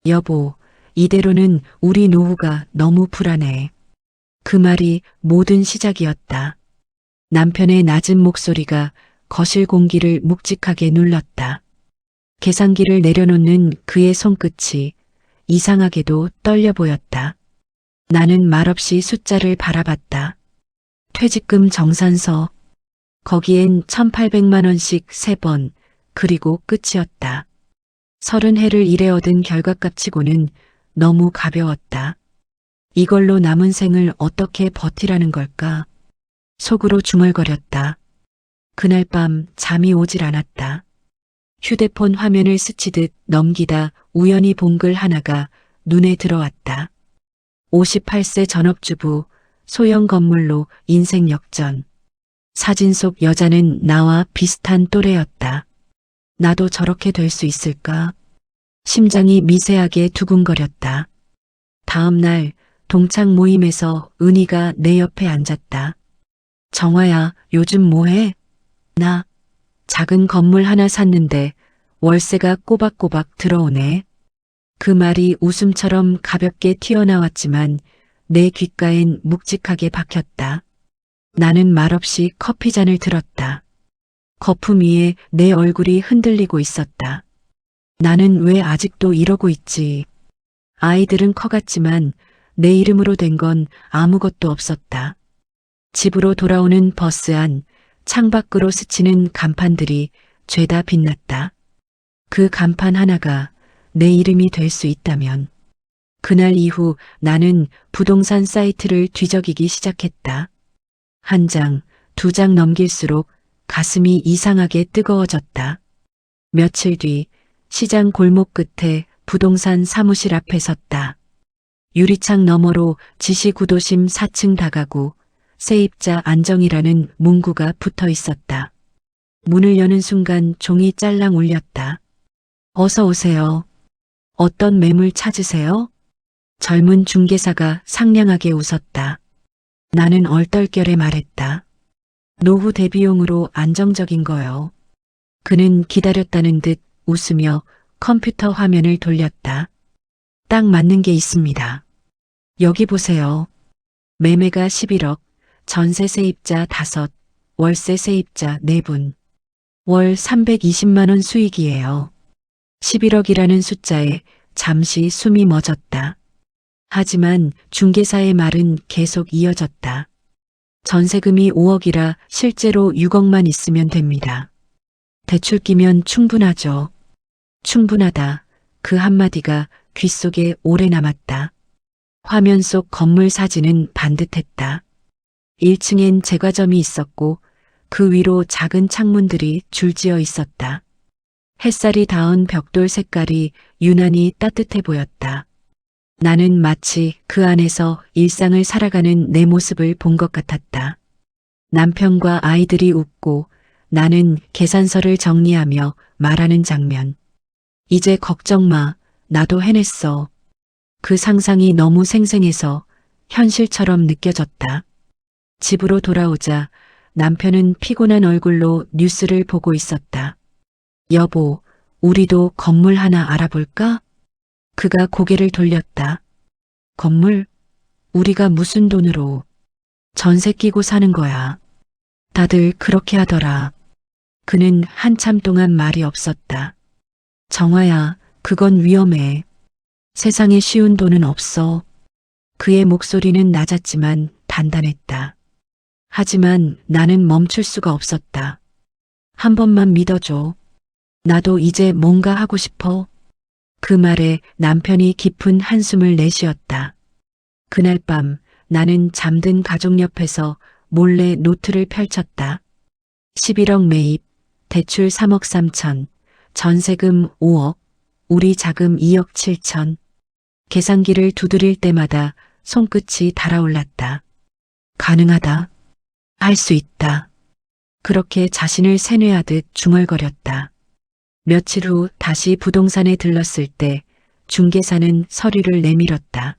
여보, 이대로는 우리 노후가 너무 불안해. 그 말이 모든 시작이었다. 남편의 낮은 목소리가 거실 공기를 묵직하게 눌렀다. 계산기를 내려놓는 그의 손끝이 이상하게도 떨려 보였다. 나는 말없이 숫자를 바라봤다. 퇴직금 정산서. 거기엔 1,800만 원씩 3번, 그리고 끝이었다. 30해를 일해 얻은 결과값치고는 너무 가벼웠다. 이걸로 남은 생을 어떻게 버티라는 걸까? 속으로 중얼거렸다. 그날 밤 잠이 오질 않았다. 휴대폰 화면을 스치듯 넘기다 우연히 본 글 하나가 눈에 들어왔다. 58세 전업주부, 소형 건물로 인생 역전. 사진 속 여자는 나와 비슷한 또래였다. 나도 저렇게 될 수 있을까? 심장이 미세하게 두근거렸다. 다음 날 동창 모임에서 은희가 내 옆에 앉았다. 정화야, 요즘 뭐해? 나 작은 건물 하나 샀는데 월세가 꼬박꼬박 들어오네. 그 말이 웃음처럼 가볍게 튀어나왔지만 내 귓가엔 묵직하게 박혔다. 나는 말없이 커피잔을 들었다. 거품 위에 내 얼굴이 흔들리고 있었다. 나는 왜 아직도 이러고 있지? 아이들은 커갔지만 내 이름으로 된 건 아무것도 없었다. 집으로 돌아오는 버스 안, 창밖으로 스치는 간판들이 죄다 빛났다. 그 간판 하나가 내 이름이 될 수 있다면. 그날 이후 나는 부동산 사이트를 뒤적이기 시작했다. 한 장, 2장 넘길수록 가슴이 이상하게 뜨거워졌다. 며칠 뒤 시장 골목 끝에 부동산 사무실 앞에 섰다. 유리창 너머로 지시구도심 4층 다가구, 세입자 안정이라는 문구가 붙어 있었다. 문을 여는 순간 종이 짤랑 울렸다. 어서 오세요. 어떤 매물 찾으세요? 젊은 중개사가 상냥하게 웃었다. 나는 얼떨결에 말했다. 노후 대비용으로 안정적인 거요. 그는 기다렸다는 듯 웃으며 컴퓨터 화면을 돌렸다. 딱 맞는 게 있습니다. 여기 보세요. 매매가 11억, 전세 세입자 5, 월세 세입자 4분. 월 320만 원 수익이에요. 11억이라는 숫자에 잠시 숨이 멎었다. 하지만 중개사의 말은 계속 이어졌다. 전세금이 5억이라 실제로 6억만 있으면 됩니다. 대출 끼면 충분하죠. 충분하다. 그 한마디가 귓속에 오래 남았다. 화면 속 건물 사진은 반듯했다. 1층엔 제과점이 있었고 그 위로 작은 창문들이 줄지어 있었다. 햇살이 닿은 벽돌 색깔이 유난히 따뜻해 보였다. 나는 마치 그 안에서 일상을 살아가는 내 모습을 본 것 같았다. 남편과 아이들이 웃고 나는 계산서를 정리하며 말하는 장면. 이제 걱정 마. 나도 해냈어. 그 상상이 너무 생생해서 현실처럼 느껴졌다. 집으로 돌아오자 남편은 피곤한 얼굴로 뉴스를 보고 있었다. 여보, 우리도 건물 하나 알아볼까? 그가 고개를 돌렸다. 건물? 우리가 무슨 돈으로? 전세 끼고 사는 거야. 다들 그렇게 하더라. 그는 한참 동안 말이 없었다. 정화야, 그건 위험해. 세상에 쉬운 돈은 없어. 그의 목소리는 낮았지만 단단했다. 하지만 나는 멈출 수가 없었다. 한 번만 믿어줘. 나도 이제 뭔가 하고 싶어. 그 말에 남편이 깊은 한숨을 내쉬었다. 그날 밤 나는 잠든 가족 옆에서 몰래 노트를 펼쳤다. 11억 매입, 대출 3억 3천, 전세금 5억, 우리 자금 2억 7천. 계산기를 두드릴 때마다 손끝이 달아올랐다. 가능하다. 할 수 있다. 그렇게 자신을 세뇌하듯 중얼거렸다. 며칠 후 다시 부동산에 들렀을 때 중개사는 서류를 내밀었다.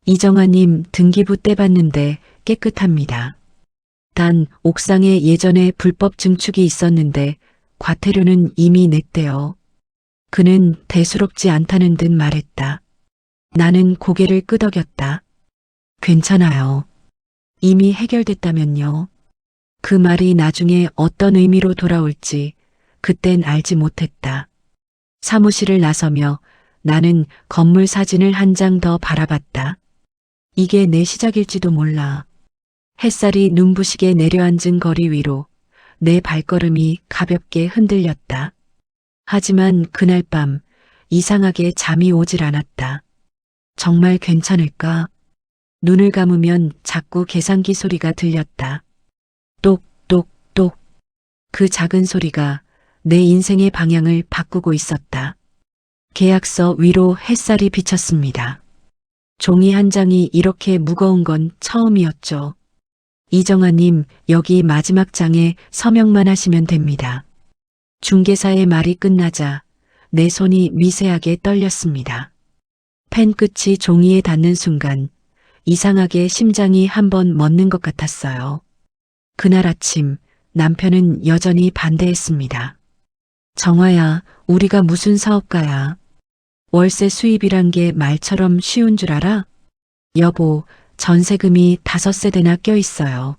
이정아님 등기부 떼봤는데 깨끗합니다. 단 옥상에 예전에 불법 증축이 있었는데 과태료는 이미 냈대요. 그는 대수롭지 않다는 듯 말했다. 나는 고개를 끄덕였다. 괜찮아요. 이미 해결됐다면요. 그 말이 나중에 어떤 의미로 돌아올지 그땐 알지 못했다. 사무실을 나서며 나는 건물 사진을 한 장 더 바라봤다. 이게 내 시작일지도 몰라. 햇살이 눈부시게 내려앉은 거리 위로 내 발걸음이 가볍게 흔들렸다. 하지만 그날 밤 이상하게 잠이 오질 않았다. 정말 괜찮을까? 눈을 감으면 자꾸 계산기 소리가 들렸다. 똑똑똑. 그 작은 소리가 내 인생의 방향을 바꾸고 있었다. 계약서 위로 햇살이 비쳤습니다. 종이 한 장이 이렇게 무거운 건 처음이었죠. 이정아님, 여기 마지막 장에 서명만 하시면 됩니다. 중개사의 말이 끝나자 내 손이 미세하게 떨렸습니다. 펜 끝이 종이에 닿는 순간 이상하게 심장이 한번 멎는 것 같았어요. 그날 아침 남편은 여전히 반대했습니다. 정아야, 우리가 무슨 사업가야. 월세 수입이란 게 말처럼 쉬운 줄 알아? 여보, 전세금이 5세대나 껴있어요.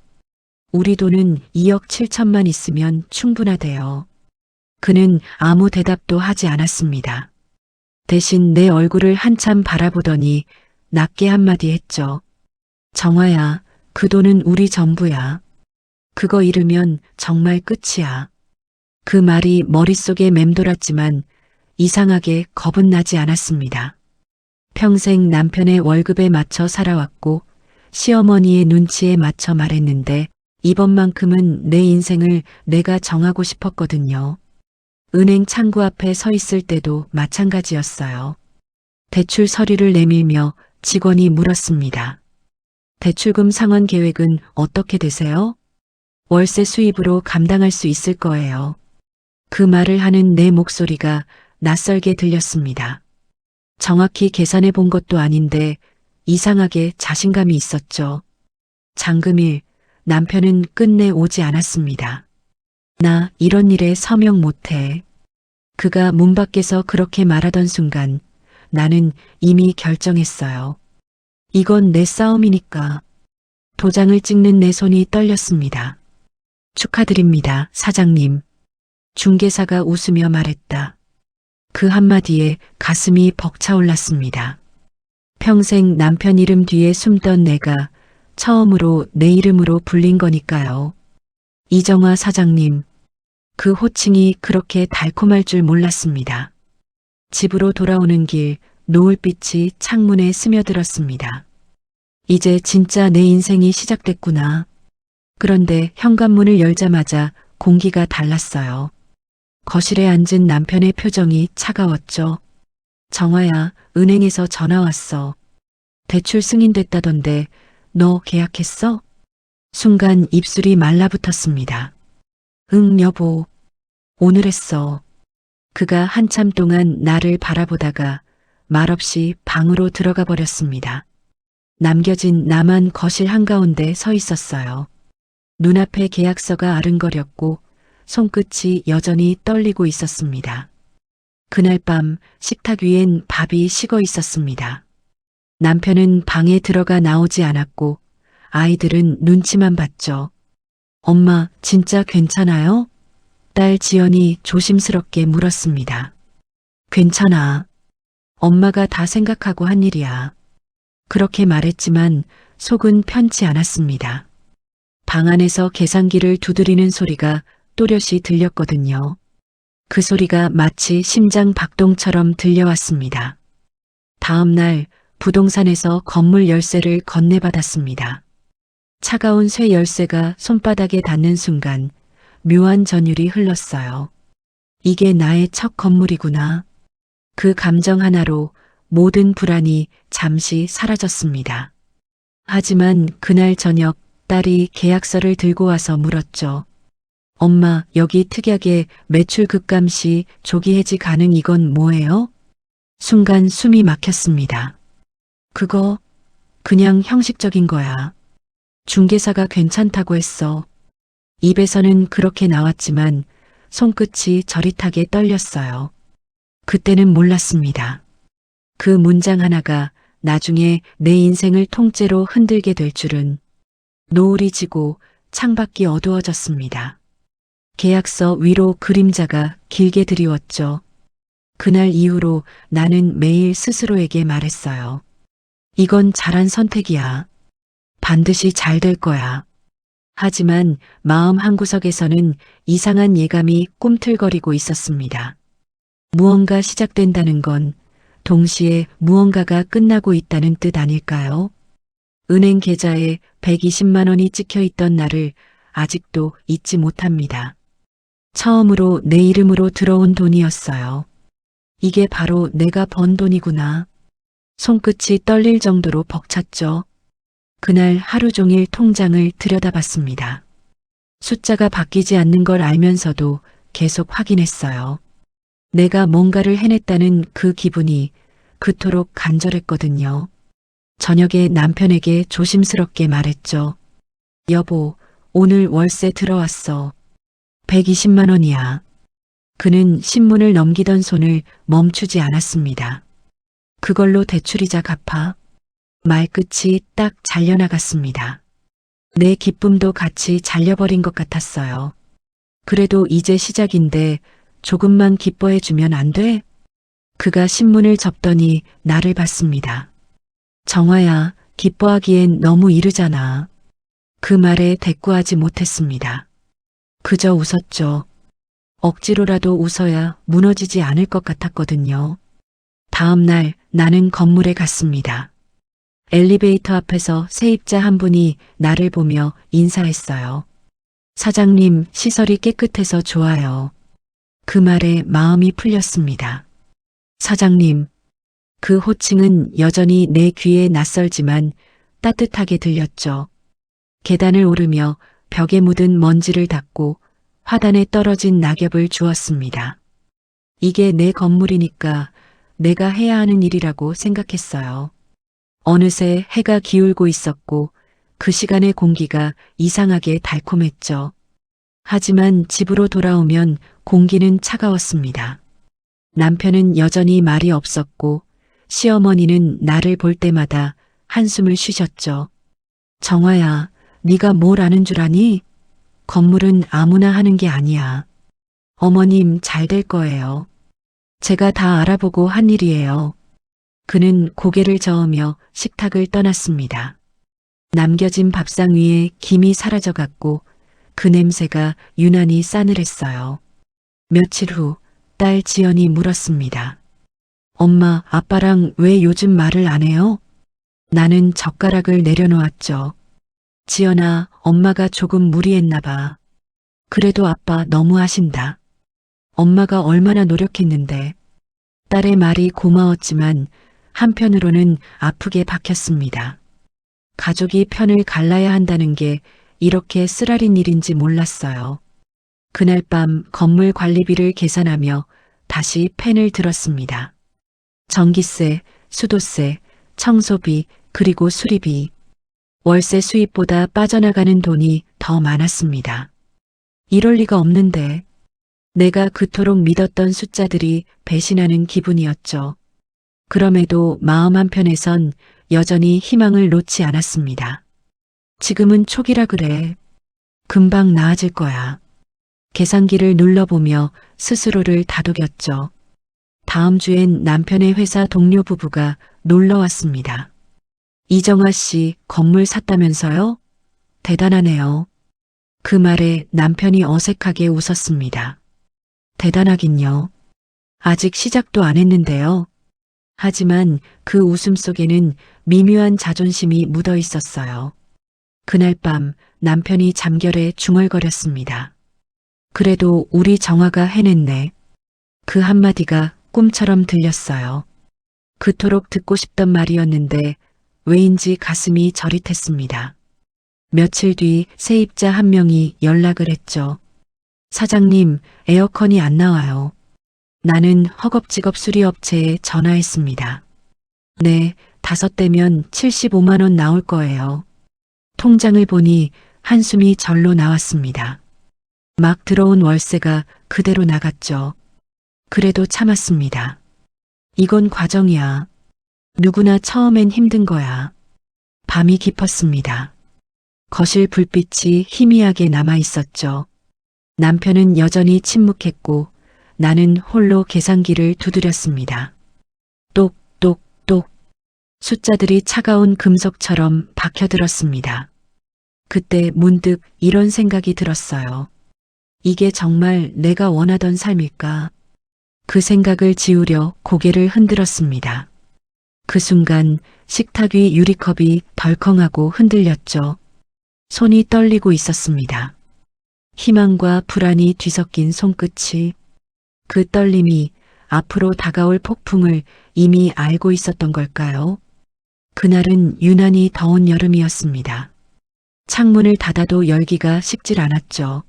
우리 돈은 2억 7천만 있으면 충분하대요. 그는 아무 대답도 하지 않았습니다. 대신 내 얼굴을 한참 바라보더니 낮게 한마디 했죠. 정아야, 그 돈은 우리 전부야. 그거 잃으면 정말 끝이야. 그 말이 머릿속에 맴돌았지만 이상하게 겁은 나지 않았습니다. 평생 남편의 월급에 맞춰 살아왔고 시어머니의 눈치에 맞춰 말했는데 이번만큼은 내 인생을 내가 정하고 싶었거든요. 은행 창구 앞에 서 있을 때도 마찬가지였어요. 대출 서류를 내밀며 직원이 물었습니다. 대출금 상환 계획은 어떻게 되세요? 월세 수입으로 감당할 수 있을 거예요. 그 말을 하는 내 목소리가 낯설게 들렸습니다. 정확히 계산해 본 것도 아닌데 이상하게 자신감이 있었죠. 장금일, 남편은 끝내 오지 않았습니다. 나 이런 일에 서명 못해. 그가 문 밖에서 그렇게 말하던 순간 나는 이미 결정했어요. 이건 내 싸움이니까. 도장을 찍는 내 손이 떨렸습니다. 축하드립니다, 사장님. 중개사가 웃으며 말했다. 그 한마디에 가슴이 벅차올랐습니다. 평생 남편 이름 뒤에 숨던 내가 처음으로 내 이름으로 불린 거니까요. 이정아 사장님. 그 호칭이 그렇게 달콤할 줄 몰랐습니다. 집으로 돌아오는 길 노을빛이 창문에 스며들었습니다. 이제 진짜 내 인생이 시작됐구나. 그런데 현관문을 열자마자 공기가 달랐어요. 거실에 앉은 남편의 표정이 차가웠죠. 정아야, 은행에서 전화 왔어. 대출 승인됐다던데 너 계약했어? 순간 입술이 말라붙었습니다. 응, 여보. 오늘 했어. 그가 한참 동안 나를 바라보다가 말없이 방으로 들어가 버렸습니다. 남겨진 나만 거실 한가운데 서 있었어요. 눈앞에 계약서가 아른거렸고 손끝이 여전히 떨리고 있었습니다. 그날 밤 식탁 위엔 밥이 식어 있었습니다. 남편은 방에 들어가 나오지 않았고 아이들은 눈치만 봤죠. 엄마, 진짜 괜찮아요? 딸 지연이 조심스럽게 물었습니다. 괜찮아. 엄마가 다 생각하고 한 일이야. 그렇게 말했지만 속은 편치 않았습니다. 방 안에서 계산기를 두드리는 소리가 또렷이 들렸거든요. 그 소리가 마치 심장 박동처럼 들려왔습니다. 다음 날 부동산에서 건물 열쇠를 건네받았습니다. 차가운 쇠 열쇠가 손바닥에 닿는 순간 묘한 전율이 흘렀어요. 이게 나의 첫 건물이구나. 그 감정 하나로 모든 불안이 잠시 사라졌습니다. 하지만 그날 저녁 딸이 계약서를 들고 와서 물었죠. 엄마, 여기 특약에 매출 급감시 조기 해지 가능 이건 뭐예요? 순간 숨이 막혔습니다. 그거 그냥 형식적인 거야. 중개사가 괜찮다고 했어. 입에서는 그렇게 나왔지만 손끝이 저릿하게 떨렸어요. 그때는 몰랐습니다. 그 문장 하나가 나중에 내 인생을 통째로 흔들게 될 줄은. 노을이 지고 창밖이 어두워졌습니다. 계약서 위로 그림자가 길게 드리웠죠. 그날 이후로 나는 매일 스스로에게 말했어요. 이건 잘한 선택이야. 반드시 잘 될 거야. 하지만 마음 한구석에서는 이상한 예감이 꿈틀거리고 있었습니다. 무언가 시작된다는 건 동시에 무언가가 끝나고 있다는 뜻 아닐까요? 은행 계좌에 120만 원이 찍혀 있던 날을 아직도 잊지 못합니다. 처음으로 내 이름으로 들어온 돈이었어요. 이게 바로 내가 번 돈이구나. 손끝이 떨릴 정도로 벅찼죠. 그날 하루 종일 통장을 들여다봤습니다. 숫자가 바뀌지 않는 걸 알면서도 계속 확인했어요. 내가 뭔가를 해냈다는 그 기분이 그토록 간절했거든요. 저녁에 남편에게 조심스럽게 말했죠. 여보, 오늘 월세 들어왔어. 120만 원이야. 그는 신문을 넘기던 손을 멈추지 않았습니다. 그걸로 대출이자 갚아. 말끝이 딱 잘려나갔습니다. 내 기쁨도 같이 잘려버린 것 같았어요. 그래도 이제 시작인데 조금만 기뻐해주면 안 돼? 그가 신문을 접더니 나를 봤습니다. 정화야, 기뻐하기엔 너무 이르잖아. 그 말에 대꾸하지 못했습니다. 그저 웃었죠. 억지로라도 웃어야 무너지지 않을 것 같았거든요. 다음 날 나는 건물에 갔습니다. 엘리베이터 앞에서 세입자 한 분이 나를 보며 인사했어요. 사장님, 시설이 깨끗해서 좋아요. 그 말에 마음이 풀렸습니다. 사장님, 그 호칭은 여전히 내 귀에 낯설지만 따뜻하게 들렸죠. 계단을 오르며 벽에 묻은 먼지를 닦고 화단에 떨어진 낙엽을 주었습니다. 이게 내 건물이니까 내가 해야 하는 일이라고 생각했어요. 어느새 해가 기울고 있었고 그 시간의 공기가 이상하게 달콤했죠. 하지만 집으로 돌아오면 공기는 차가웠습니다. 남편은 여전히 말이 없었고 시어머니는 나를 볼 때마다 한숨을 쉬셨죠. 정화야, 네가 뭘 아는 줄 아니? 건물은 아무나 하는 게 아니야. 어머님 잘 될 거예요. 제가 다 알아보고 한 일이에요. 그는 고개를 저으며 식탁을 떠났습니다. 남겨진 밥상 위에 김이 사라져갔고 그 냄새가 유난히 싸늘했어요. 며칠 후 딸 지연이 물었습니다. 엄마, 아빠랑 왜 요즘 말을 안 해요? 나는 젓가락을 내려놓았죠. 지연아, 엄마가 조금 무리했나 봐. 그래도 아빠 너무 하신다. 엄마가 얼마나 노력했는데. 딸의 말이 고마웠지만 한편으로는 아프게 박혔습니다. 가족이 편을 갈라야 한다는 게 이렇게 쓰라린 일인지 몰랐어요. 그날 밤 건물 관리비를 계산하며 다시 펜을 들었습니다. 전기세, 수도세, 청소비, 그리고 수리비. 월세 수입보다 빠져나가는 돈이 더 많았습니다. 이럴 리가 없는데 내가 그토록 믿었던 숫자들이 배신하는 기분이었죠. 그럼에도 마음 한편에선 여전히 희망을 놓지 않았습니다. 지금은 초기라 그래. 금방 나아질 거야. 계산기를 눌러보며 스스로를 다독였죠. 다음 주엔 남편의 회사 동료 부부가 놀러 왔습니다. 이정아 씨 건물 샀다면서요? 대단하네요. 그 말에 남편이 어색하게 웃었습니다. 대단하긴요. 아직 시작도 안 했는데요. 하지만 그 웃음 속에는 미묘한 자존심이 묻어 있었어요. 그날 밤 남편이 잠결에 중얼거렸습니다. 그래도 우리 정화가 해냈네. 그 한마디가 꿈처럼 들렸어요. 그토록 듣고 싶던 말이었는데 왜인지 가슴이 저릿했습니다. 며칠 뒤 세입자 한 명이 연락을 했죠. 사장님, 에어컨이 안 나와요. 나는 허겁지겁 수리업체에 전화했습니다. 네, 5대면 75만 원 나올 거예요. 통장을 보니 한숨이 절로 나왔습니다. 막 들어온 월세가 그대로 나갔죠. 그래도 참았습니다. 이건 과정이야. 누구나 처음엔 힘든 거야. 밤이 깊었습니다. 거실 불빛이 희미하게 남아 있었죠. 남편은 여전히 침묵했고 나는 홀로 계산기를 두드렸습니다. 똑똑똑. 숫자들이 차가운 금속처럼 박혀들었습니다. 그때 문득 이런 생각이 들었어요. 이게 정말 내가 원하던 삶일까? 그 생각을 지우려 고개를 흔들었습니다. 그 순간 식탁 위 유리컵이 덜컹하고 흔들렸죠. 손이 떨리고 있었습니다. 희망과 불안이 뒤섞인 손끝이, 그 떨림이 앞으로 다가올 폭풍을 이미 알고 있었던 걸까요? 그날은 유난히 더운 여름이었습니다. 창문을 닫아도 열기가 식질 않았죠.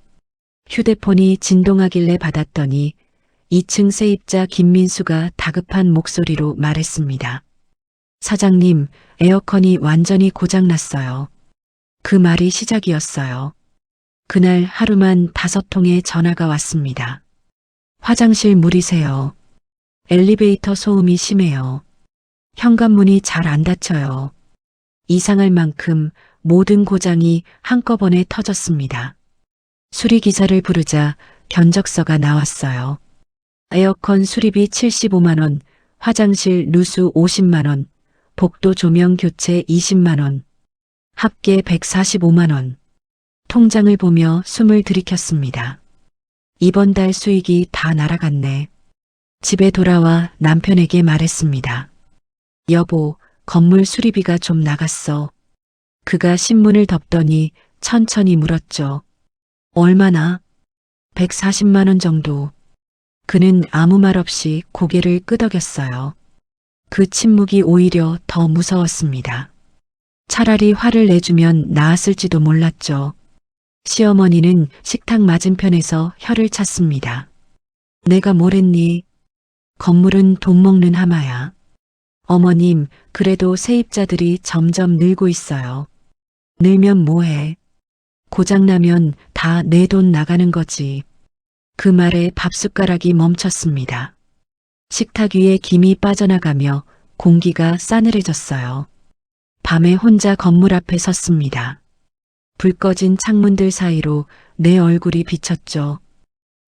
휴대폰이 진동하길래 받았더니 2층 세입자 김민수가 다급한 목소리로 말했습니다. 사장님, 에어컨이 완전히 고장났어요. 그 말이 시작이었어요. 그날 하루만 5통의 전화가 왔습니다. 화장실 물이세요. 엘리베이터 소음이 심해요. 현관문이 잘 안 닫혀요. 이상할 만큼 모든 고장이 한꺼번에 터졌습니다. 수리기사를 부르자 견적서가 나왔어요. 에어컨 수리비 75만 원, 화장실 누수 50만 원, 복도 조명 교체 20만 원, 합계 145만 원. 통장을 보며 숨을 들이켰습니다. 이번 달 수익이 다 날아갔네. 집에 돌아와 남편에게 말했습니다. 여보, 건물 수리비가 좀 나갔어. 그가 신문을 덮더니 천천히 물었죠. 얼마나? 140만 원 정도. 그는 아무 말 없이 고개를 끄덕였어요. 그 침묵이 오히려 더 무서웠습니다. 차라리 화를 내주면 나았을지도 몰랐죠. 시어머니는 식탁 맞은편에서 혀를 찼습니다. 내가 뭘 했니? 건물은 돈 먹는 하마야. 어머님, 그래도 세입자들이 점점 늘고 있어요. 늘면 뭐해? 고장나면 다 내 돈 나가는 거지. 그 말에 밥숟가락이 멈췄습니다. 식탁 위에 김이 빠져나가며 공기가 싸늘해졌어요. 밤에 혼자 건물 앞에 섰습니다. 불 꺼진 창문들 사이로 내 얼굴이 비쳤죠.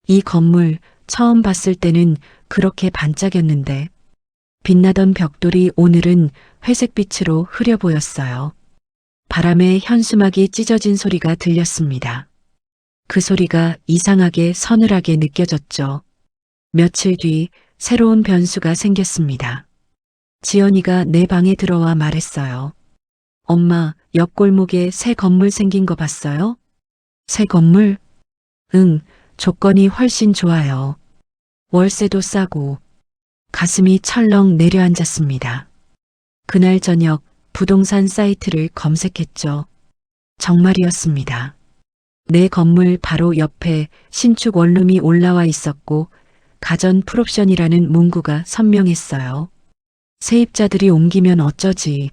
이 건물 처음 봤을 때는 그렇게 반짝였는데 빛나던 벽돌이 오늘은 회색빛으로 흐려 보였어요. 바람에 현수막이 찢어진 소리가 들렸습니다. 그 소리가 이상하게 서늘하게 느껴졌죠. 며칠 뒤 새로운 변수가 생겼습니다. 지연이가 내 방에 들어와 말했어요. 엄마, 옆 골목에 새 건물 생긴 거 봤어요? 새 건물? 응, 조건이 훨씬 좋아요. 월세도 싸고. 가슴이 철렁 내려앉았습니다. 그날 저녁 부동산 사이트를 검색했죠. 정말이었습니다. 내 건물 바로 옆에 신축 원룸이 올라와 있었고 가전 풀옵션이라는 문구가 선명했어요. 세입자들이 옮기면 어쩌지.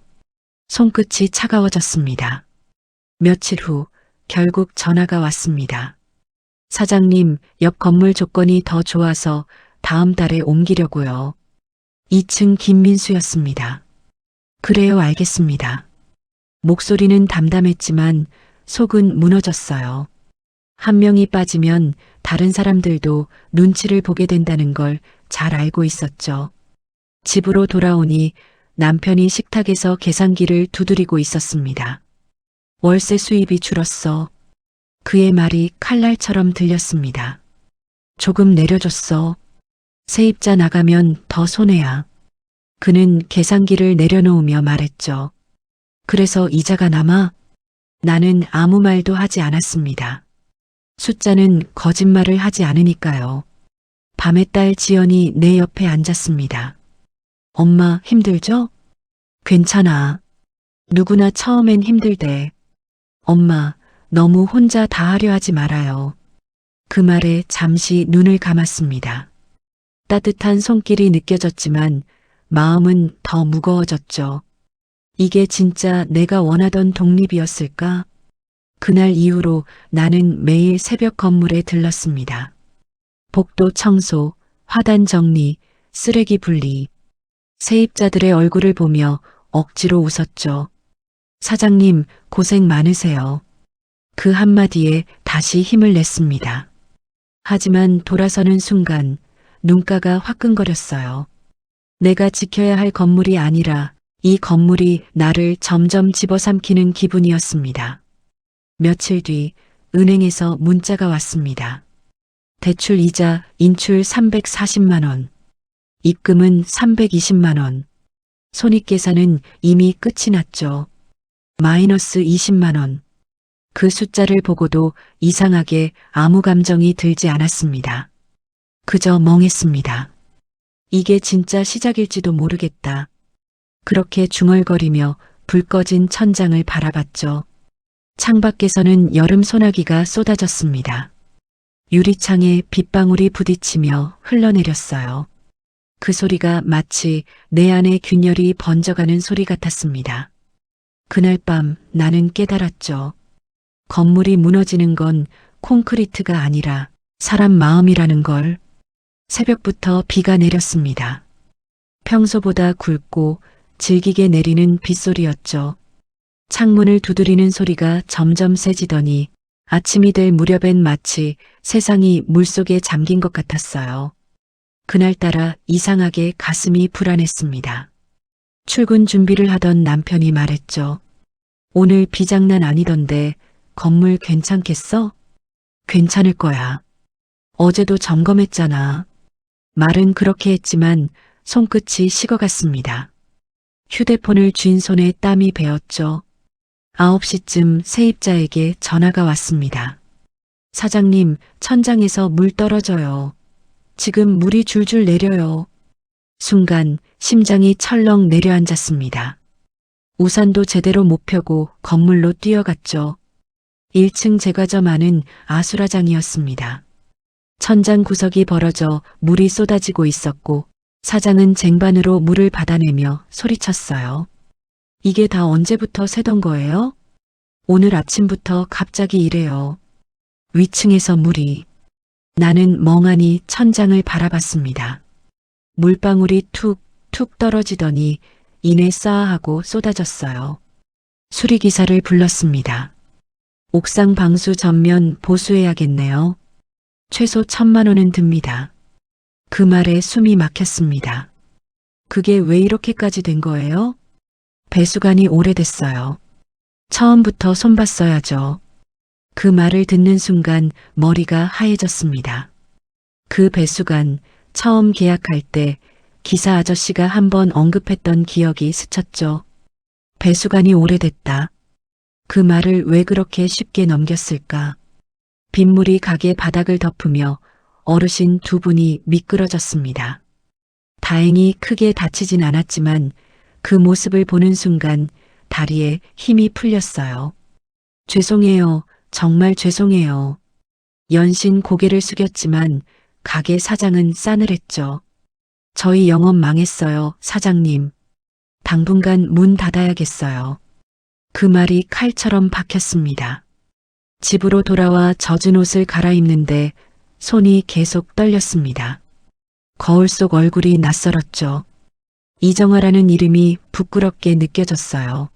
손끝이 차가워졌습니다. 며칠 후 결국 전화가 왔습니다. 사장님, 옆 건물 조건이 더 좋아서 다음 달에 옮기려고요. 2층 김민수였습니다. 그래요, 알겠습니다. 목소리는 담담했지만 속은 무너졌어요. 한 명이 빠지면 다른 사람들도 눈치를 보게 된다는 걸 잘 알고 있었죠. 집으로 돌아오니 남편이 식탁에서 계산기를 두드리고 있었습니다. 월세 수입이 줄었어. 그의 말이 칼날처럼 들렸습니다. 조금 내려줬어. 세입자 나가면 더 손해야. 그는 계산기를 내려놓으며 말했죠. 그래서 이자가 남아? 나는 아무 말도 하지 않았습니다. 숫자는 거짓말을 하지 않으니까요. 밤의 딸 지연이 내 옆에 앉았습니다. 엄마, 힘들죠? 괜찮아. 누구나 처음엔 힘들대. 엄마, 너무 혼자 다 하려 하지 말아요. 그 말에 잠시 눈을 감았습니다. 따뜻한 손길이 느껴졌지만 마음은 더 무거워졌죠. 이게 진짜 내가 원하던 독립이었을까? 그날 이후로 나는 매일 새벽 건물에 들렀습니다. 복도 청소, 화단 정리, 쓰레기 분리, 세입자들의 얼굴을 보며 억지로 웃었죠. 사장님, 고생 많으세요. 그 한마디에 다시 힘을 냈습니다. 하지만 돌아서는 순간 눈가가 화끈거렸어요. 내가 지켜야 할 건물이 아니라 이 건물이 나를 점점 집어삼키는 기분이었습니다. 며칠 뒤 은행에서 문자가 왔습니다. 대출 이자 인출 340만 원, 입금은 320만 원. 손익계산은 이미 끝이 났죠. 마이너스 20만 원. 그 숫자를 보고도 이상하게 아무 감정이 들지 않았습니다. 그저 멍했습니다. 이게 진짜 시작일지도 모르겠다. 그렇게 중얼거리며 불 꺼진 천장을 바라봤죠. 창밖에서는 여름 소나기가 쏟아졌습니다. 유리창에 빗방울이 부딪히며 흘러내렸어요. 그 소리가 마치 내 안에 균열이 번져가는 소리 같았습니다. 그날 밤 나는 깨달았죠. 건물이 무너지는 건 콘크리트가 아니라 사람 마음이라는 걸. 새벽부터 비가 내렸습니다. 평소보다 굵고 질기게 내리는 빗소리였죠. 창문을 두드리는 소리가 점점 세지더니 아침이 될 무렵엔 마치 세상이 물속에 잠긴 것 같았어요. 그날따라 이상하게 가슴이 불안했습니다. 출근 준비를 하던 남편이 말했죠. 오늘 비장난 아니던데 건물 괜찮겠어? 괜찮을 거야. 어제도 점검했잖아. 말은 그렇게 했지만 손끝이 식어갔습니다. 휴대폰을 쥔 손에 땀이 배었죠. 9시쯤 세입자에게 전화가 왔습니다. 사장님, 천장에서 물 떨어져요. 지금 물이 줄줄 내려요. 순간 심장이 철렁 내려앉았습니다. 우산도 제대로 못 펴고 건물로 뛰어갔죠. 1층 제과점 안은 아수라장이었습니다. 천장 구석이 벌어져 물이 쏟아지고 있었고 사장은 쟁반으로 물을 받아내며 소리쳤어요. 이게 다 언제부터 새던 거예요? 오늘 아침부터 갑자기 이래요. 위층에서 물이. 나는 멍하니 천장을 바라봤습니다. 물방울이 툭툭 떨어지더니 이내 싸하고 쏟아졌어요. 수리기사를 불렀습니다. 옥상 방수 전면 보수해야겠네요. 최소 1,000만 원은 듭니다. 그 말에 숨이 막혔습니다. 그게 왜 이렇게까지 된 거예요? 배수관이 오래됐어요. 처음부터 손봤어야죠. 그 말을 듣는 순간 머리가 하얘졌습니다. 그 배수관 처음 계약할 때 기사 아저씨가 한번 언급했던 기억이 스쳤죠. 배수관이 오래됐다. 그 말을 왜 그렇게 쉽게 넘겼을까? 빗물이 가게 바닥을 덮으며 어르신 두 분이 미끄러졌습니다. 다행히 크게 다치진 않았지만 그 모습을 보는 순간 다리에 힘이 풀렸어요. 죄송해요. 정말 죄송해요. 연신 고개를 숙였지만 가게 사장은 싸늘했죠. 저희 영업 망했어요, 사장님. 당분간 문 닫아야겠어요. 그 말이 칼처럼 박혔습니다. 집으로 돌아와 젖은 옷을 갈아입는데 손이 계속 떨렸습니다. 거울 속 얼굴이 낯설었죠. 이정화라는 이름이 부끄럽게 느껴졌어요.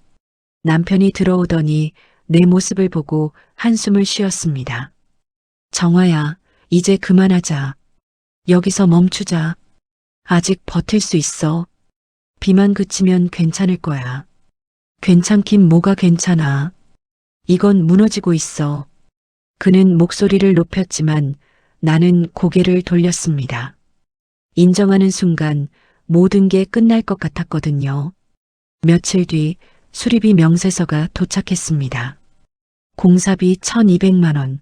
남편이 들어오더니 내 모습을 보고 한숨을 쉬었습니다. 정화야, 이제 그만하자. 여기서 멈추자. 아직 버틸 수 있어. 비만 그치면 괜찮을 거야. 괜찮긴 뭐가 괜찮아. 이건 무너지고 있어. 그는 목소리를 높였지만 나는 고개를 돌렸습니다. 인정하는 순간 모든 게 끝날 것 같았거든요. 며칠 뒤 수리비 명세서가 도착했습니다. 공사비 1,200만 원.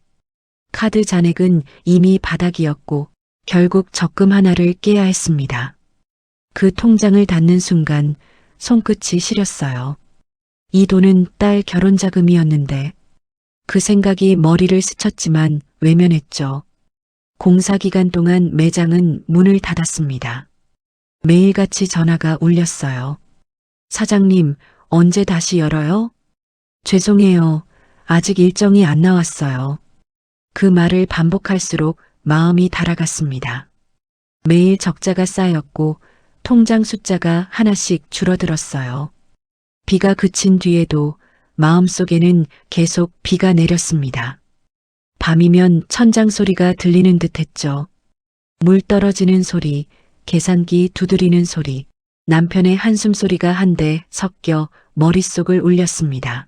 카드 잔액은 이미 바닥이었고 결국 적금 하나를 깨야 했습니다. 그 통장을 닫는 순간 손끝이 시렸어요. 이 돈은 딸 결혼 자금이었는데 그 생각이 머리를 스쳤지만 외면했죠. 공사 기간 동안 매장은 문을 닫았습니다. 매일같이 전화가 울렸어요. 사장님, 언제 다시 열어요? 죄송해요. 아직 일정이 안 나왔어요. 그 말을 반복할수록 마음이 달아갔습니다. 매일 적자가 쌓였고 통장 숫자가 하나씩 줄어들었어요. 비가 그친 뒤에도 마음속에는 계속 비가 내렸습니다. 밤이면 천장 소리가 들리는 듯 했죠. 물 떨어지는 소리, 계산기 두드리는 소리, 남편의 한숨 소리가 한데 섞여 머릿속을 울렸습니다.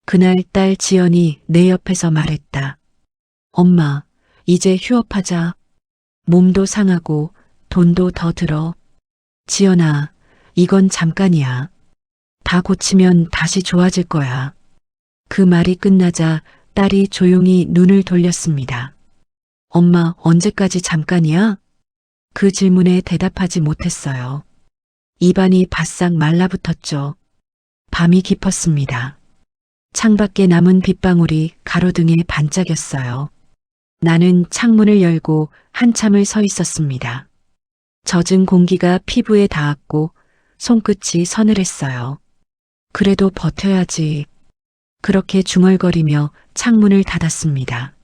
그날 딸 지연이 내 옆에서 말했다. 엄마, 이제 휴업하자. 몸도 상하고 돈도 더 들어. 지연아, 이건 잠깐이야. 다 고치면 다시 좋아질 거야. 그 말이 끝나자 딸이 조용히 눈을 돌렸습니다. 엄마, 언제까지 잠깐이야? 그 질문에 대답하지 못했어요. 입안이 바싹 말라붙었죠. 밤이 깊었습니다. 창밖에 남은 빗방울이 가로등에 반짝였어요. 나는 창문을 열고 한참을 서 있었습니다. 젖은 공기가 피부에 닿았고 손끝이 서늘했어요. 그래도 버텨야지. 그렇게 중얼거리며 창문을 닫았습니다.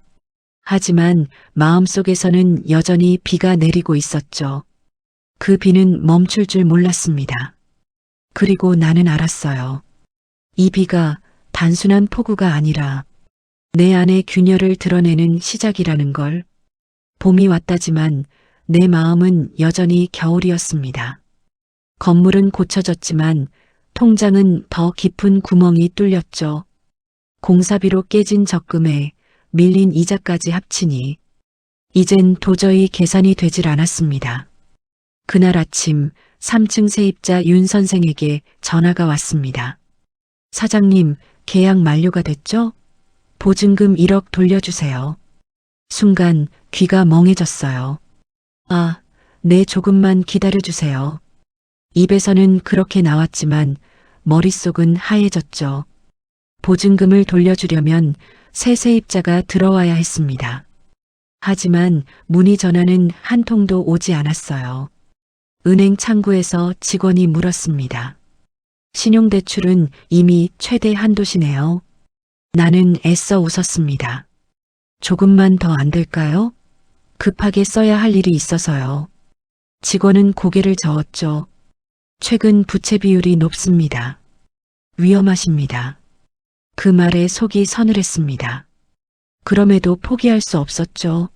하지만 마음속에서는 여전히 비가 내리고 있었죠. 그 비는 멈출 줄 몰랐습니다. 그리고 나는 알았어요. 이 비가 단순한 폭우가 아니라 내 안의 균열을 드러내는 시작이라는 걸. 봄이 왔다지만 내 마음은 여전히 겨울이었습니다. 건물은 고쳐졌지만 통장은 더 깊은 구멍이 뚫렸죠. 공사비로 깨진 적금에 밀린 이자까지 합치니 이젠 도저히 계산이 되질 않았습니다. 그날 아침 3층 세입자 윤 선생에게 전화가 왔습니다. 사장님, 계약 만료가 됐죠? 보증금 1억 돌려주세요. 순간 귀가 멍해졌어요. 아, 네, 조금만 기다려주세요. 입에서는 그렇게 나왔지만 머릿속은 하얘졌죠. 보증금을 돌려주려면 새 세입자가 들어와야 했습니다. 하지만 문의 전화는 한 통도 오지 않았어요. 은행 창구에서 직원이 물었습니다. 신용대출은 이미 최대 한도시네요. 나는 애써 웃었습니다. 조금만 더 안 될까요? 급하게 써야 할 일이 있어서요. 직원은 고개를 저었죠. 최근 부채 비율이 높습니다. 위험하십니다. 그 말에 속이 서늘했습니다. 그럼에도 포기할 수 없었죠.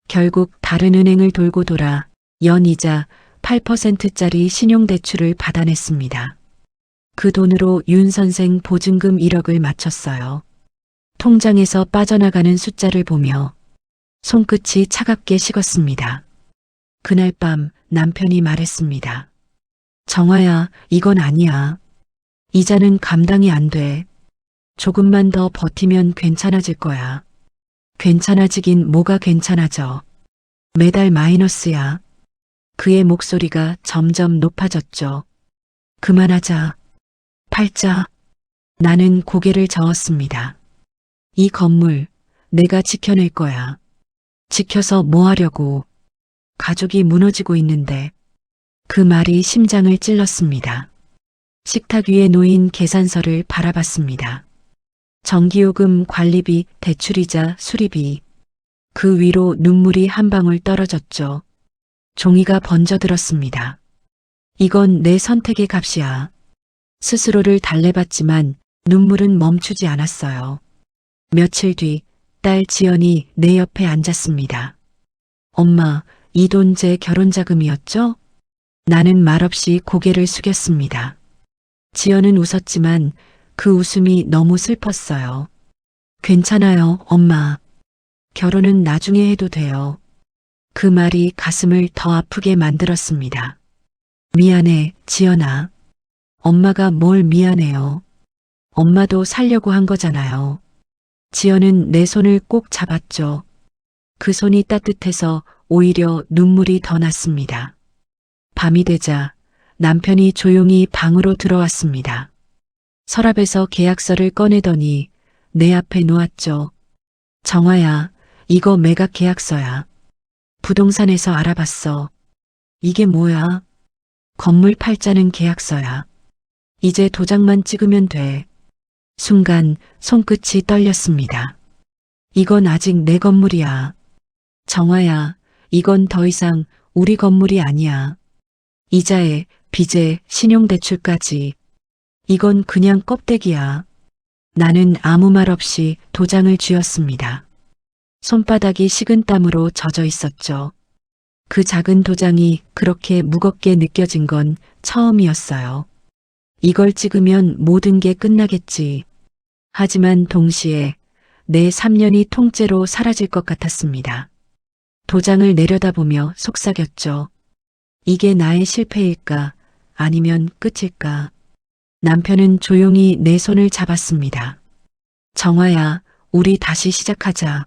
결국 다른 은행을 돌고 돌아 연이자 8%짜리 신용대출을 받아냈습니다. 그 돈으로 윤 선생 보증금 1억을 마쳤어요. 통장에서 빠져나가는 숫자를 보며 손끝이 차갑게 식었습니다. 그날 밤 남편이 말했습니다. 정화야, 이건 아니야. 이자는 감당이 안 돼. 조금만 더 버티면 괜찮아질 거야. 괜찮아지긴 뭐가 괜찮아져. 매달 마이너스야. 그의 목소리가 점점 높아졌죠. 그만하자. 팔자. 나는 고개를 저었습니다. 이 건물 내가 지켜낼 거야. 지켜서 뭐 하려고. 가족이 무너지고 있는데. 그 말이 심장을 찔렀습니다. 식탁 위에 놓인 계산서를 바라봤습니다. 전기요금, 관리비, 대출이자, 수리비. 그 위로 눈물이 한 방울 떨어졌죠. 종이가 번져들었습니다. 이건 내 선택의 값이야. 스스로를 달래봤지만 눈물은 멈추지 않았어요. 며칠 뒤 딸 지연이 내 옆에 앉았습니다. 엄마, 이 돈 제 결혼자금이었죠? 나는 말없이 고개를 숙였습니다. 지연은 웃었지만 그 웃음이 너무 슬펐어요. 괜찮아요, 엄마. 결혼은 나중에 해도 돼요. 그 말이 가슴을 더 아프게 만들었습니다. 미안해, 지연아. 엄마가 뭘 미안해요. 엄마도 살려고 한 거잖아요. 지연은 내 손을 꼭 잡았죠. 그 손이 따뜻해서 오히려 눈물이 더 났습니다. 밤이 되자 남편이 조용히 방으로 들어왔습니다. 서랍에서 계약서를 꺼내더니 내 앞에 놓았죠. 정화야, 이거 매각 계약서야. 부동산에서 알아봤어. 이게 뭐야? 건물 팔자는 계약서야. 이제 도장만 찍으면 돼. 순간 손끝이 떨렸습니다. 이건 아직 내 건물이야. 정화야, 이건 더 이상 우리 건물이 아니야. 이자에, 빚에, 신용대출까지. 이건 그냥 껍데기야. 나는 아무 말 없이 도장을 쥐었습니다. 손바닥이 식은땀으로 젖어 있었죠. 그 작은 도장이 그렇게 무겁게 느껴진 건 처음이었어요. 이걸 찍으면 모든 게 끝나겠지. 하지만 동시에 내 3년이 통째로 사라질 것 같았습니다. 도장을 내려다보며 속삭였죠. 이게 나의 실패일까? 아니면 끝일까? 남편은 조용히 내 손을 잡았습니다. 정화야, 우리 다시 시작하자.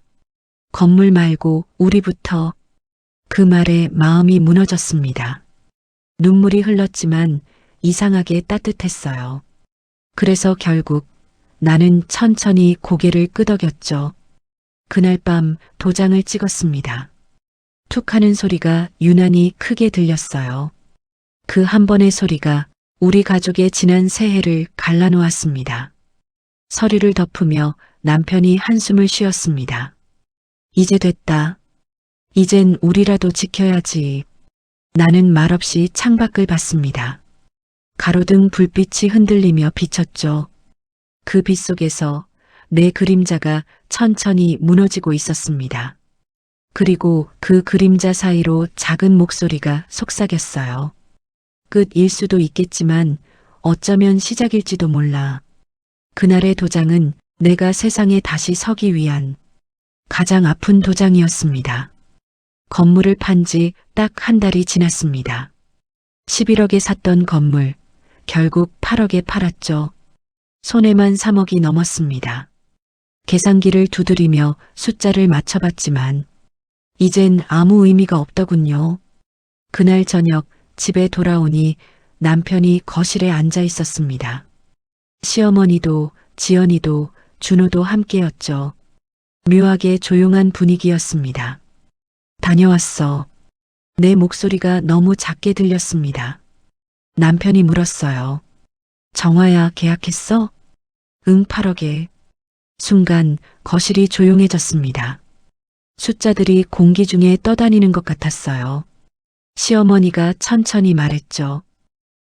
건물 말고 우리부터. 그 말에 마음이 무너졌습니다. 눈물이 흘렀지만 이상하게 따뜻했어요. 그래서 결국 나는 천천히 고개를 끄덕였죠. 그날 밤 도장을 찍었습니다. 툭 하는 소리가 유난히 크게 들렸어요. 그 한 번의 소리가 우리 가족의 지난 새해를 갈라놓았습니다. 서류를 덮으며 남편이 한숨을 쉬었습니다. 이제 됐다. 이젠 우리라도 지켜야지. 나는 말없이 창밖을 봤습니다. 가로등 불빛이 흔들리며 비쳤죠. 그 빛 속에서 내 그림자가 천천히 무너지고 있었습니다. 그리고 그 그림자 사이로 작은 목소리가 속삭였어요. 끝일 수도 있겠지만 어쩌면 시작일지도 몰라. 그날의 도장은 내가 세상에 다시 서기 위한 가장 아픈 도장이었습니다. 건물을 판 지 딱 한 달이 지났습니다. 11억에 샀던 건물, 결국 8억에 팔았죠. 손해만 3억이 넘었습니다. 계산기를 두드리며 숫자를 맞춰봤지만 이젠 아무 의미가 없더군요. 그날 저녁 집에 돌아오니 남편이 거실에 앉아 있었습니다. 시어머니도 지연이도 준호도 함께였죠. 묘하게 조용한 분위기였습니다. 다녀왔어. 내 목소리가 너무 작게 들렸습니다. 남편이 물었어요. 정화야, 계약했어? 응, 8억에. 순간 거실이 조용해졌습니다. 숫자들이 공기 중에 떠다니는 것 같았어요. 시어머니가 천천히 말했죠.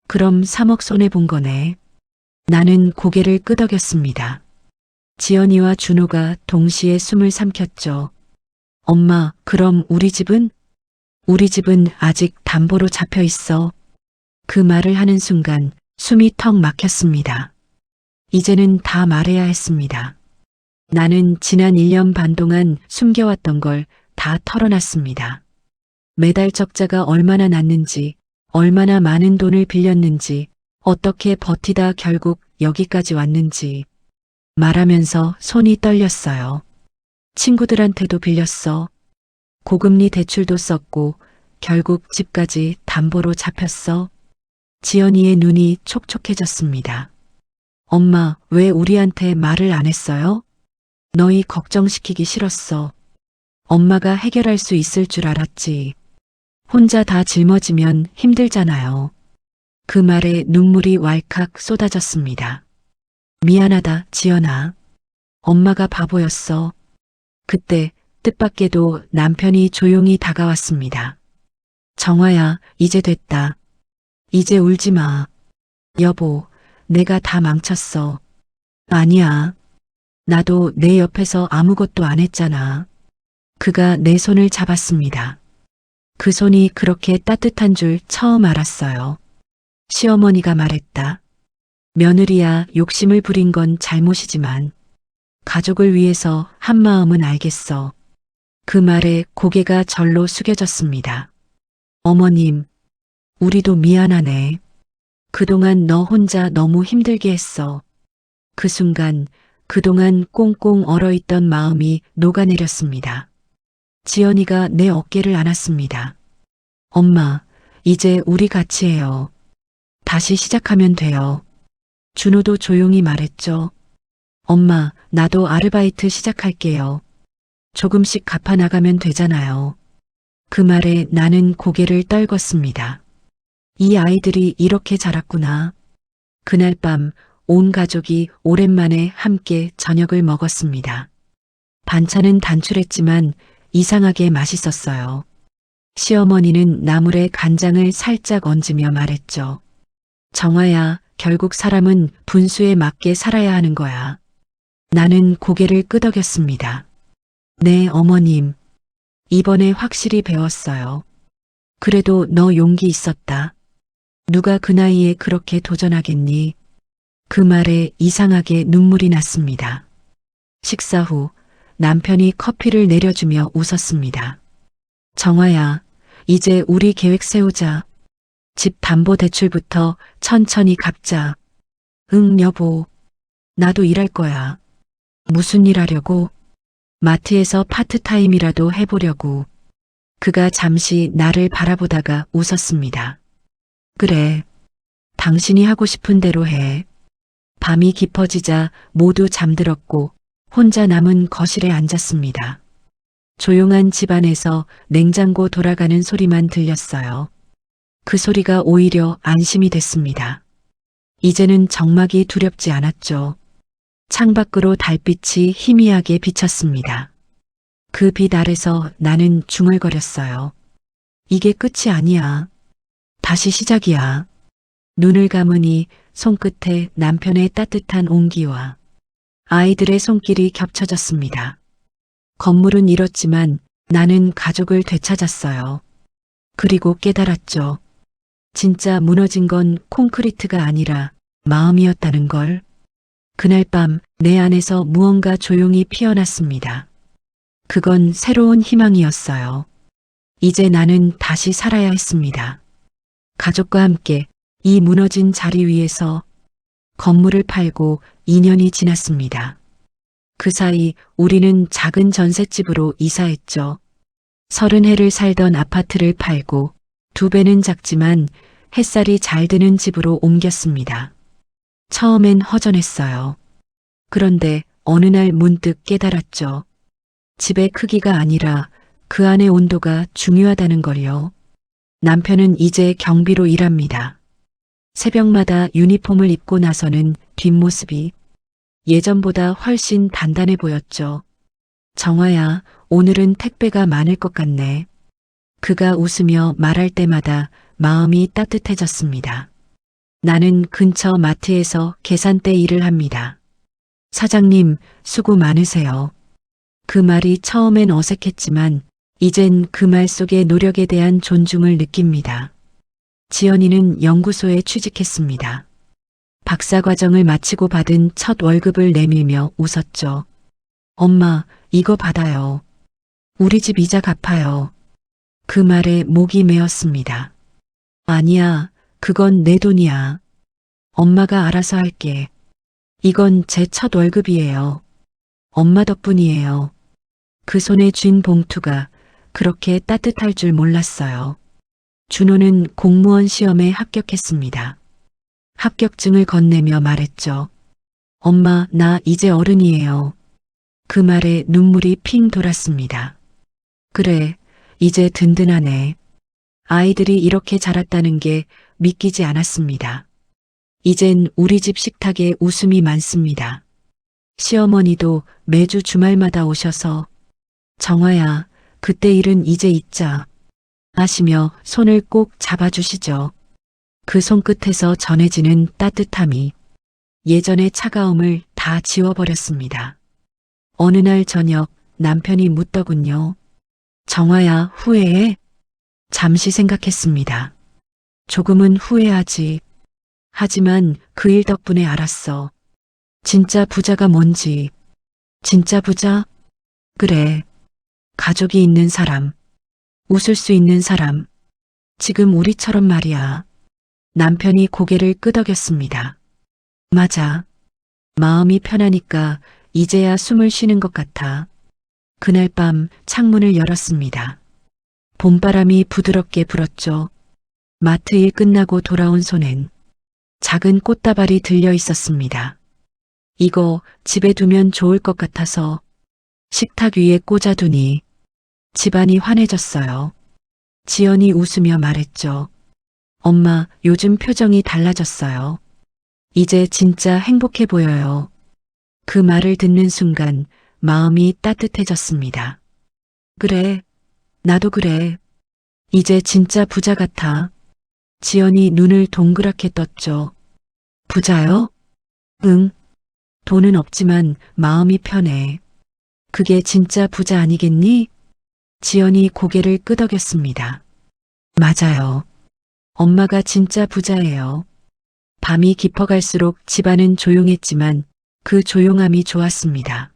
그럼 3억 손해본 거네. 나는 고개를 끄덕였습니다. 지연이와 준호가 동시에 숨을 삼켰죠. 엄마, 그럼 우리 집은? 우리 집은 아직 담보로 잡혀 있어. 그 말을 하는 순간 숨이 턱 막혔습니다. 이제는 다 말해야 했습니다. 나는 지난 1년 반 동안 숨겨왔던 걸 다 털어놨습니다. 매달 적자가 얼마나 났는지, 얼마나 많은 돈을 빌렸는지, 어떻게 버티다 결국 여기까지 왔는지 말하면서 손이 떨렸어요. 친구들한테도 빌렸어. 고금리 대출도 썼고 결국 집까지 담보로 잡혔어. 지연이의 눈이 촉촉해졌습니다. 엄마, 왜 우리한테 말을 안 했어요? 너희 걱정시키기 싫었어. 엄마가 해결할 수 있을 줄 알았지. 혼자 다 짊어지면 힘들잖아요. 그 말에 눈물이 왈칵 쏟아졌습니다. 미안하다, 지연아. 엄마가 바보였어. 그때 뜻밖에도 남편이 조용히 다가왔습니다. 정화야, 이제 됐다. 이제 울지 마. 여보, 내가 다 망쳤어. 아니야. 나도 내 옆에서 아무것도 안 했잖아. 그가 내 손을 잡았습니다. 그 손이 그렇게 따뜻한 줄 처음 알았어요. 시어머니가 말했다. 며느리야, 욕심을 부린 건 잘못이지만 가족을 위해서 한 마음은 알겠어. 그 말에 고개가 절로 숙여졌습니다. 어머님, 우리도 미안하네. 그동안 너 혼자 너무 힘들게 했어. 그 순간 그동안 꽁꽁 얼어있던 마음이 녹아내렸습니다. 지연이가 내 어깨를 안았습니다. 엄마, 이제 우리 같이 해요. 다시 시작하면 돼요. 준호도 조용히 말했죠. 엄마, 나도 아르바이트 시작할게요. 조금씩 갚아나가면 되잖아요. 그 말에 나는 고개를 떨궜습니다. 이 아이들이 이렇게 자랐구나. 그날 밤 온 가족이 오랜만에 함께 저녁을 먹었습니다. 반찬은 단출했지만 이상하게 맛있었어요. 시어머니는 나물에 간장을 살짝 얹으며 말했죠. 정아야, 결국 사람은 분수에 맞게 살아야 하는 거야. 나는 고개를 끄덕였습니다. 네, 어머님. 이번에 확실히 배웠어요. 그래도 너 용기 있었다. 누가 그 나이에 그렇게 도전하겠니? 그 말에 이상하게 눈물이 났습니다. 식사 후 남편이 커피를 내려주며 웃었습니다. 정아야, 이제 우리 계획 세우자. 집 담보대출부터 천천히 갚자. 응, 여보. 나도 일할 거야. 무슨 일 하려고? 마트에서 파트타임이라도 해보려고. 그가 잠시 나를 바라보다가 웃었습니다. 그래. 당신이 하고 싶은 대로 해. 밤이 깊어지자 모두 잠들었고 혼자 남은 거실에 앉았습니다. 조용한 집안에서 냉장고 돌아가는 소리만 들렸어요. 그 소리가 오히려 안심이 됐습니다. 이제는 정막이 두렵지 않았죠. 창밖으로 달빛이 희미하게 비쳤습니다. 그 빛 아래서 나는 중얼거렸어요. 이게 끝이 아니야. 다시 시작이야. 눈을 감으니 손끝에 남편의 따뜻한 온기와 아이들의 손길이 겹쳐졌습니다. 건물은 잃었지만 나는 가족을 되찾았어요. 그리고 깨달았죠. 진짜 무너진 건 콘크리트가 아니라 마음이었다는 걸. 그날 밤 내 안에서 무언가 조용히 피어났습니다. 그건 새로운 희망이었어요. 이제 나는 다시 살아야 했습니다. 가족과 함께 이 무너진 자리 위에서 건물을 팔고 2년이 지났습니다. 그 사이 우리는 작은 전셋집으로 이사했죠. 30해를 살던 아파트를 팔고 2배는 작지만 햇살이 잘 드는 집으로 옮겼습니다. 처음엔 허전했어요. 그런데 어느 날 문득 깨달았죠. 집의 크기가 아니라 그 안의 온도가 중요하다는 걸요. 남편은 이제 경비로 일합니다. 새벽마다 유니폼을 입고 나서는 뒷모습이 예전보다 훨씬 단단해 보였죠. 정아야, 오늘은 택배가 많을 것 같네. 그가 웃으며 말할 때마다 마음이 따뜻해졌습니다. 나는 근처 마트에서 계산대 일을 합니다. 사장님, 수고 많으세요. 그 말이 처음엔 어색했지만 이젠 그 말 속의 노력에 대한 존중을 느낍니다. 지연이는 연구소에 취직했습니다. 박사과정을 마치고 받은 첫 월급을 내밀며 웃었죠. 엄마, 이거 받아요. 우리 집 이자 갚아요. 그 말에 목이 메었습니다. 아니야, 그건 내 돈이야. 엄마가 알아서 할게. 이건 제 첫 월급이에요. 엄마 덕분이에요. 그 손에 쥔 봉투가 그렇게 따뜻할 줄 몰랐어요. 준호는 공무원 시험에 합격했습니다. 합격증을 건네며 말했죠. 엄마, 나 이제 어른이에요. 그 말에 눈물이 핑 돌았습니다. 그래, 이제 든든하네. 아이들이 이렇게 자랐다는 게 믿기지 않았습니다. 이젠 우리 집 식탁에 웃음이 많습니다. 시어머니도 매주 주말마다 오셔서 정아야, 그때 일은 이제 잊자 하시며 손을 꼭 잡아주시죠. 그 손끝에서 전해지는 따뜻함이 예전의 차가움을 다 지워버렸습니다. 어느 날 저녁 남편이 묻더군요. 정아야, 후회해? 잠시 생각했습니다. 조금은 후회하지. 하지만 그 일 덕분에 알았어. 진짜 부자가 뭔지. 진짜 부자? 그래. 가족이 있는 사람. 웃을 수 있는 사람. 지금 우리처럼 말이야. 남편이 고개를 끄덕였습니다. 맞아. 마음이 편하니까 이제야 숨을 쉬는 것 같아. 그날 밤 창문을 열었습니다. 봄바람이 부드럽게 불었죠. 마트 일 끝나고 돌아온 손엔 작은 꽃다발이 들려 있었습니다. 이거 집에 두면 좋을 것 같아서 식탁 위에 꽂아두니 집안이 환해졌어요. 지연이 웃으며 말했죠. 엄마, 요즘 표정이 달라졌어요. 이제 진짜 행복해 보여요. 그 말을 듣는 순간 마음이 따뜻해졌습니다. 그래, 나도 그래. 이제 진짜 부자 같아. 지연이 눈을 동그랗게 떴죠. 부자요? 응. 돈은 없지만 마음이 편해. 그게 진짜 부자 아니겠니? 지연이 고개를 끄덕였습니다. 맞아요. 엄마가 진짜 부자예요. 밤이 깊어갈수록 집안은 조용했지만 그 조용함이 좋았습니다.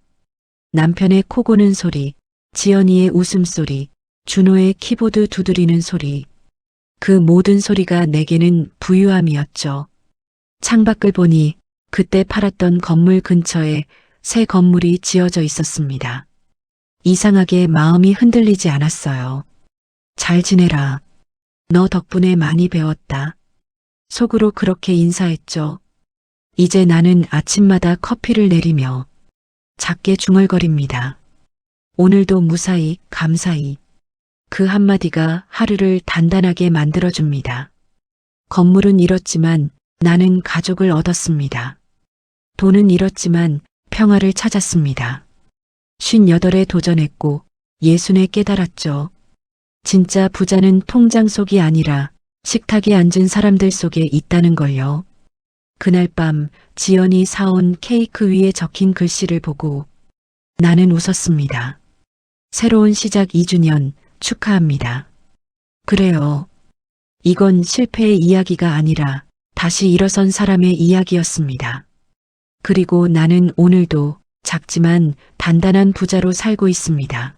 남편의 코 고는 소리, 지연이의 웃음소리, 준호의 키보드 두드리는 소리. 그 모든 소리가 내게는 부유함이었죠. 창밖을 보니 그때 팔았던 건물 근처에 새 건물이 지어져 있었습니다. 이상하게 마음이 흔들리지 않았어요. 잘 지내라. 너 덕분에 많이 배웠다. 속으로 그렇게 인사했죠. 이제 나는 아침마다 커피를 내리며 작게 중얼거립니다. 오늘도 무사히, 감사히. 그 한마디가 하루를 단단하게 만들어줍니다. 건물은 잃었지만 나는 가족을 얻었습니다. 돈은 잃었지만 평화를 찾았습니다. 58에 도전했고 60에 깨달았죠. 진짜 부자는 통장 속이 아니라 식탁에 앉은 사람들 속에 있다는 걸요. 그날 밤 지연이 사온 케이크 위에 적힌 글씨를 보고 나는 웃었습니다. 새로운 시작 2주년 축하합니다. 그래요. 이건 실패의 이야기가 아니라 다시 일어선 사람의 이야기였습니다. 그리고 나는 오늘도 작지만 단단한 부자로 살고 있습니다.